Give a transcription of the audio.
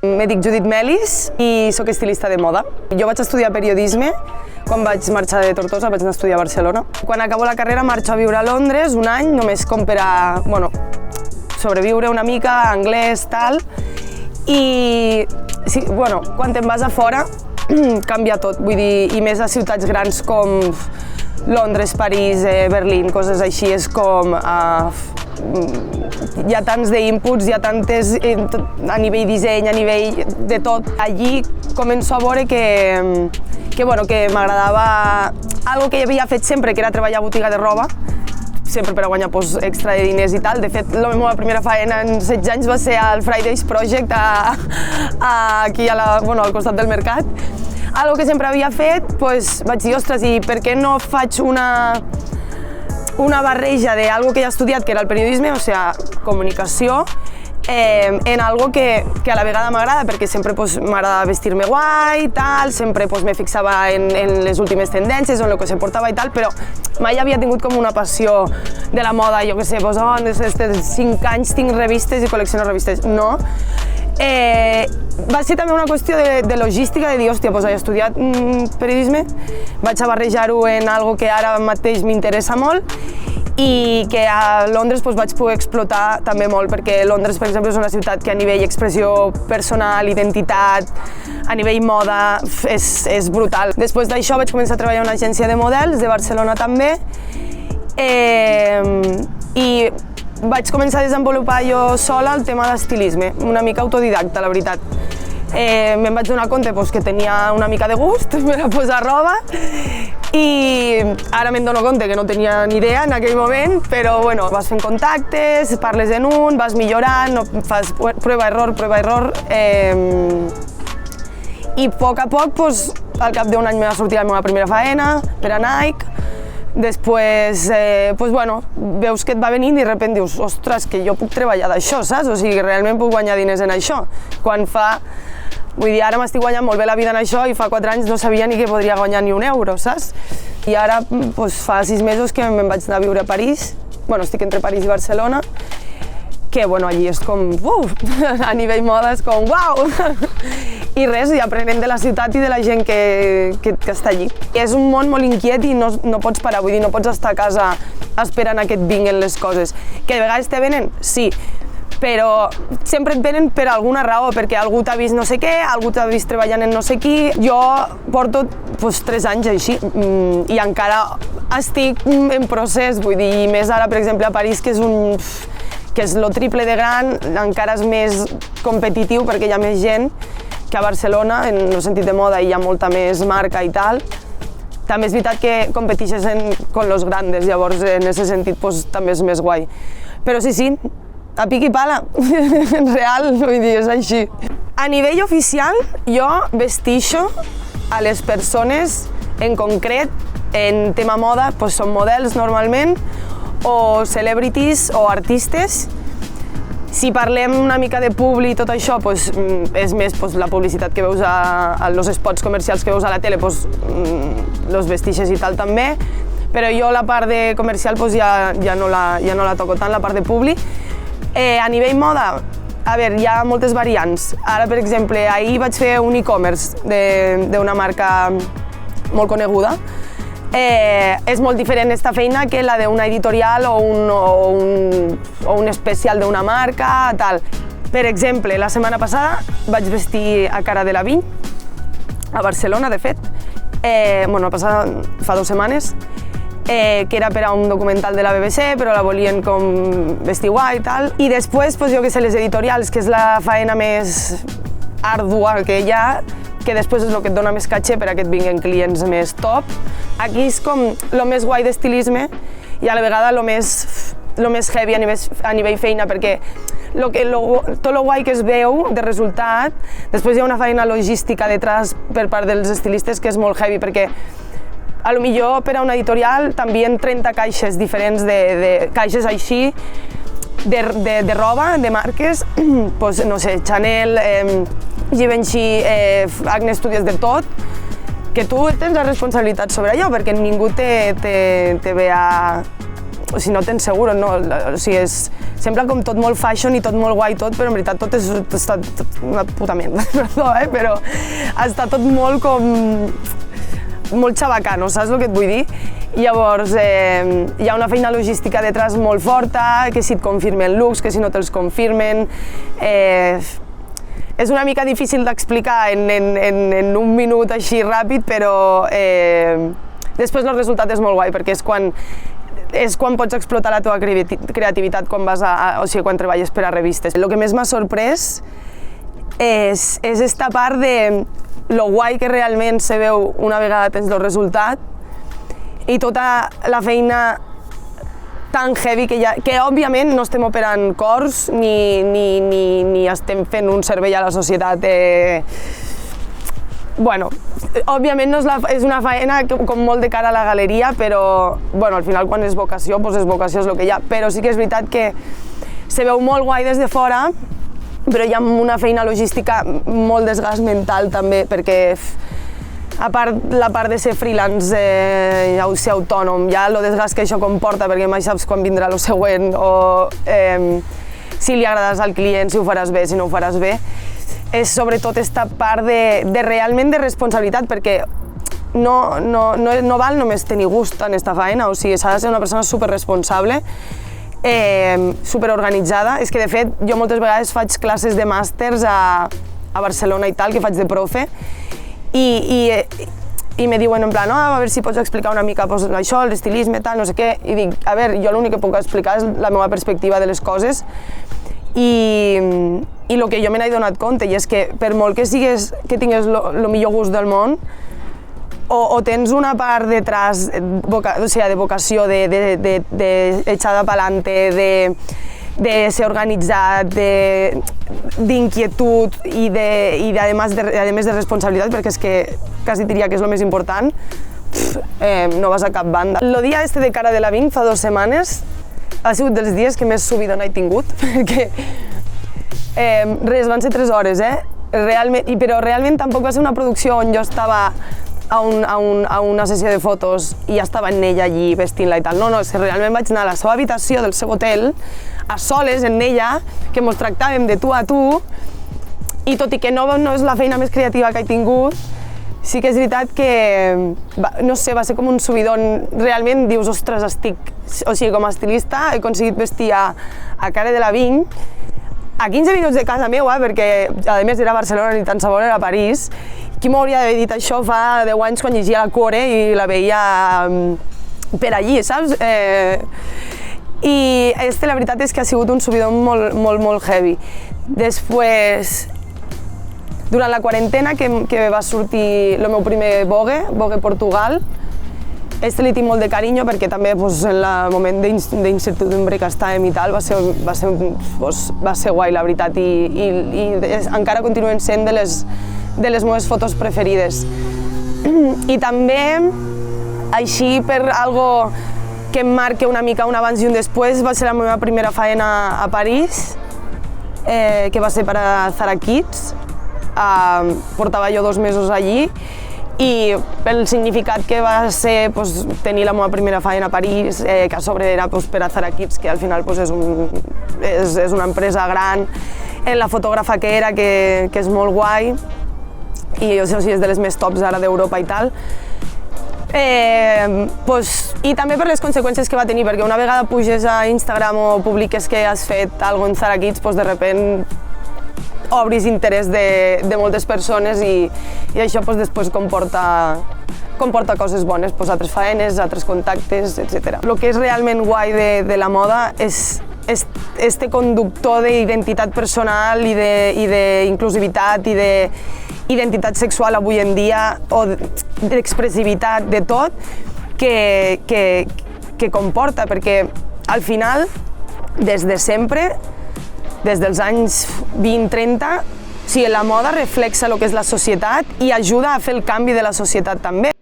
Me dic Judit Melis i sóc estilista de moda. Jo vaig estudiar periodisme quan vaig marxar de Tortosa, vaig anar a estudiar a Barcelona. Quan acabo la carrera marxo a viure a Londres un any, només com per a sobreviure una mica, anglès, tal. I sí, quan te'n vas a fora canvia tot, vull dir, i més a ciutats grans com Londres, París, Berlín, coses així, és com... hi ha tants d'inputs, hi ha tantes a nivell disseny, a nivell de tot. Allí començo a veure que m'agradava algo que havia fet sempre, que era treballar a botiga de roba, sempre per a guanyar extra de diners i tal. De fet, la meva primera feina en 16 anys va ser al Fridays Project aquí al costat del mercat. Algo que sempre havia fet, vaig dir, ostres, i per què no faig una barreja d'algo que he estudiat, que era el periodisme, o sigui, comunicació, en algo que a la vegada m'agrada, perquè sempre m'agrada vestir-me guai, tal, sempre me fixava en les últimes tendències, en el que se portava i tal, però mai havia tingut com una passió de la moda, jo què sé, des de 5 anys tinc revistes i col·lecciono revistes, no. Va ser també una qüestió de logística, de dir, hòstia, he estudiat periodisme, vaig a barrejar-ho en algo que ara mateix m'interessa molt i que a Londres vaig poder explotar també molt, perquè Londres, per exemple, és una ciutat que a nivell expressió personal, identitat, a nivell moda, és brutal. Després d'això vaig començar a treballar en una agència de models, de Barcelona també, i vaig començar a desenvolupar jo sola el tema d'estilisme, una mica autodidacta, la veritat. Me'n vaig donar compte que tenia una mica de gust per a posar roba i ara me'n dono compte que no tenia ni idea en aquell moment, però vas fent contactes, parles en un, vas millorant, fas prova-error, i a poc, al cap d'un any me va sortir la meva primera faena per a Nike. Després, veus que et va venint i de sobte dius, ostres, que jo puc treballar d'això, saps? O sigui, realment puc guanyar diners en això. Vull dir, ara m'estic guanyant molt bé la vida en això i fa 4 anys no sabia ni que podria guanyar ni €1, saps? I ara fa 6 mesos que me'n vaig anar a viure a París, estic entre París i Barcelona, que allí és com, a nivell moda és com, uau! I res, i aprenent de la ciutat i de la gent que està allí. És un món molt inquiet i no pots parar, vull dir, no pots estar a casa esperant que et vinguin les coses. Que de vegades te venen? Sí, però sempre et venen per alguna raó, perquè algú t'ha vist no sé què, algú t'ha vist treballant en no sé qui. Jo porto 3 anys així i encara estic en procés, vull dir, i més ara, per exemple, a París, que és lo triple de gran, encara és més competitiu perquè hi ha més gent que a Barcelona, en el sentit de moda, hi ha molta més marca i tal. També és veritat que competixes con los grandes, llavors en aquest sentit també és més guai. Però sí, a pic i pala, en real, vull dir, és així. A nivell oficial, jo vestixo a les persones en concret, en tema moda, són models normalment, o celebrities o artistes. Si parlem una mica de publi i tot això, és més la publicitat que veus als spots comercials que veus a la tele, los vestixes i tal també, però jo la part de comercial ja no la toco tant, la part de publi. A nivell moda, hi ha moltes variants. Ara, per exemple, ahir vaig fer un e-commerce d'una marca molt coneguda. És molt diferent esta feina que la d'una editorial o un especial d'una marca, tal. Per exemple, la setmana passada vaig vestir a Cara Delevingne, a Barcelona, de fet, fa 2 setmanes, que era per a un documental de la BBC, però la volien com vestir guai i tal. I després, jo què sé, les editorials, que és la faena més àrdua que hi ha, que després és el que et dona més caché per a que et vinguin clients més top. Aquí és com el més guai d'estilisme i a la vegada el més heavy a nivell feina, perquè tot el guai que es veu de resultat, després hi ha una feina logística detrás per part dels estilistes que és molt heavy, perquè a lo millor per a una editorial t'envien 30 caixes diferents de caixes així de roba, de marques, no sé, Chanel, Givenchy, Acne Studios, de tot, que tu tens la responsabilitat sobre allò, perquè ningú te ve a o sigui, no tens seguro, no? O sigui, sembla com tot molt fashion i tot molt guai tot, però en veritat tot està una puta merda, perdó, però està tot molt com... molt xabacano, saps el que et vull dir? Llavors, hi ha una feina logística detrás molt forta, que si et confirmen looks, que si no te'ls confirmen... És una mica difícil d'explicar en un minut així ràpid, però després el resultat és molt guai, perquè és quan pots explotar la teva creativitat quan quan treballes per a revistes. El que més m'ha sorprès és esta part de lo guai que realment se veu una vegada tens el resultat i tota la feina tan heavy que òbviament no estem operant cors ni estem fent un servei a la societat. Bueno, òbviament és una feina com molt de cara a la galeria, però bueno, al final quan és vocació, doncs és vocació, és el que hi ha. Però sí que és veritat que se veu molt guai des de fora, però hi ha una feina logística molt desgast mental també, perquè la part de ser freelance, ser autònom, ja el desgast que això comporta, perquè mai saps quan vindrà el següent, o si li agradaràs al client, si ho faràs bé, si no ho faràs bé, és sobretot esta part realment de responsabilitat, perquè no val només tenir gust en esta feina, o sigui, s'ha de ser una persona superresponsable, superorganitzada. És que, de fet, jo moltes vegades faig classes de màsters a Barcelona i tal, que faig de profe, i me diuen en plan, a veure si pots explicar una mica això, l'estilisme, tal, no sé què, i dic, a veure, jo l'únic que puc explicar és la meva perspectiva de les coses, i el que jo me n'he donat compte, i és que per molt que tingues el millor gust del món, o tens una part detrás, o sigui, de vocació, d'echada pa'lante, de ser organitzat, d'inquietud i a més de responsabilitat, perquè és que quasi diria que és el més important, no vas a cap banda. El dia de Cara Delevingne, fa 2 setmanes, ha sigut dels dies que més subidona he tingut, perquè van ser 3 hores, però realment tampoc va ser una producció on jo estava a una sessió de fotos i ja estava en ella allí vestint-la i tal. No, és que realment vaig anar a la seva habitació del seu hotel, a soles en ella, que mos tractàvem de tu a tu, i tot i que no és la feina més creativa que he tingut, sí que és veritat que, no sé, va ser com un subidon. Realment dius, ostres, o sigui, com a estilista he aconseguit vestir a Cara Delevingne a 15 minuts de casa meva, perquè a més era a Barcelona ni tan sabor era a París. Qui m'hauria d'haver dit això fa 10 anys quan llegia la Core i la veia per allí, saps? I la veritat és que ha sigut un subidon molt heavy. Després, durant la quarantena, que va sortir el meu primer Vogue Portugal, li tinc molt de carinyo perquè també en el moment d'incertidumbre que estàvem i tal va ser guai, la veritat, i encara continuen sent de les meves fotos preferides. I també, així per algo que em marca una mica un abans i un després, va ser la meva primera faena a París, que va ser per a Zara Kids. Portava jo 2 mesos allí, i pel significat que va ser tenir la meva primera feina a París, que a sobre era per a Zara Kids, que al final és una empresa gran, en la fotògrafa que era, que és molt guai, i és de les més tops ara d'Europa i tal. I també per les conseqüències que va tenir, perquè una vegada puges a Instagram o publiques que has fet alguna cosa en Zara Kids, de sobte obris interès de moltes persones i això després comporta coses bones, altres faenes, altres contactes, etc. El que és realment guai de la moda és este conductor d'identitat personal i d'inclusivitat i d'identitat sexual avui en dia, o d'expressivitat, de tot, que comporta, perquè al final, des de sempre, des dels anys 20-30, la moda reflexa el que és la societat i ajuda a fer el canvi de la societat també.